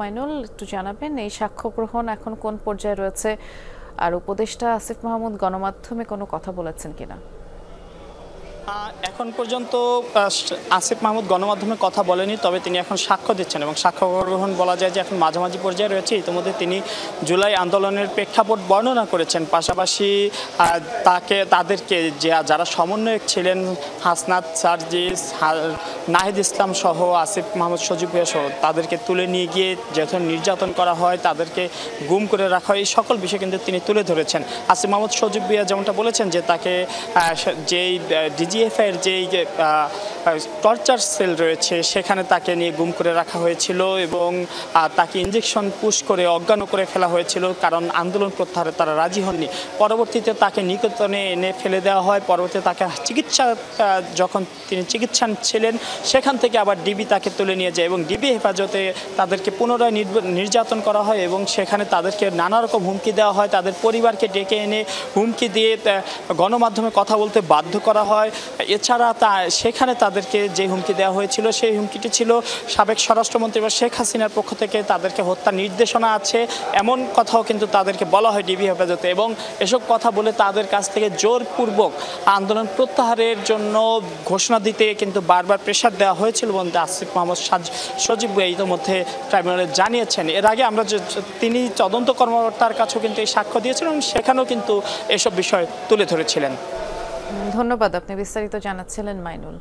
মাইনুল, একটু জানাবেন এই সাক্ষ্য গ্রহণ এখন কোন পর্যায়ে রয়েছে, আর উপদেষ্টা আসিফ মাহমুদ গণমাধ্যমে কোনো কথা বলেছেন কিনা? এখন পর্যন্ত আসিফ মাহমুদ গণমাধ্যমে কথা বলেনি, তবে তিনি এখন সাক্ষ্য দিচ্ছেন এবং সাক্ষ্য গ্রহণ বলা যায় যে এখন মাঝামাঝি পর্যায়ে রয়েছে। ইতিমধ্যে তিনি জুলাই আন্দোলনের প্রেক্ষাপট বর্ণনা করেছেন, পাশাপাশি তাদেরকে যারা সমন্বয়ক ছিলেন হাসনাত সার্জিস, নাহিদ ইসলাম সহ আসিফ মাহমুদ সজীব ভুঁইয়া সহ তাদেরকে তুলে নিয়ে গিয়ে যখন নির্যাতন করা হয়, তাদেরকে গুম করে রাখা হয়, এই সকল বিষয় কিন্তু তিনি তুলে ধরেছেন। আসিফ মাহমুদ সজীব ভুঁইয়া যেমনটা বলেছেন যে তাকে যেই ডিজিএফআইয়ের যেই টর্চার সেল রয়েছে সেখানে তাকে নিয়ে গুম করে রাখা হয়েছিল এবং তাকে ইঞ্জেকশন পুশ করে অজ্ঞান করে ফেলা হয়েছিল, কারণ আন্দোলন প্রত্যাহারে তারা রাজি হননি। পরবর্তীতে তাকে নিকেতনে এনে ফেলে দেওয়া হয়। পরবর্তীতে তাকে যখন তিনি চিকিৎসা ছিলেন সেখান থেকে আবার ডিবি তাকে তুলে নিয়ে যায় এবং ডিবি হেফাজতে তাদেরকে পুনরায় নির্যাতন করা হয় এবং সেখানে তাদেরকে নানা রকম হুমকি দেওয়া হয়। তাদের পরিবারকে ডেকে এনে হুমকি দিয়ে গণমাধ্যমে কথা বলতে বাধ্য করা হয়। এছাড়া সেখানে তাদেরকে যে হুমকি দেওয়া হয়েছিল সেই হুমকিটি ছিল সাবেক স্বরাষ্ট্রমন্ত্রী বা শেখ হাসিনার পক্ষ থেকে তাদেরকে হত্যার নির্দেশনা আছে, এমন কথাও কিন্তু তাদেরকে বলা হয় ডিবি হেফাজতে। এবং এসব কথা বলে তাদের কাছ থেকে জোরপূর্বক আন্দোলন প্রত্যাহারের জন্য ঘোষণা দিতে কিন্তু বারবার প্রেশার দেওয়া হয়েছিল বলতে আসিফ মাহমুদ সজীব ভুঁইয়া ইতিমধ্যে ট্রাইব্যুনালে জানিয়েছেন। এর আগে আমরা তিনি তদন্ত কর্মকর্তার কাছেও কিন্তু এই সাক্ষ্য দিয়েছিলেন এবং সেখানেও কিন্তু এসব বিষয় তুলে ধরেছিলেন। ধন্যবাদ, আপনি বিস্তারিত জানাচ্ছিলেন মাইনুল।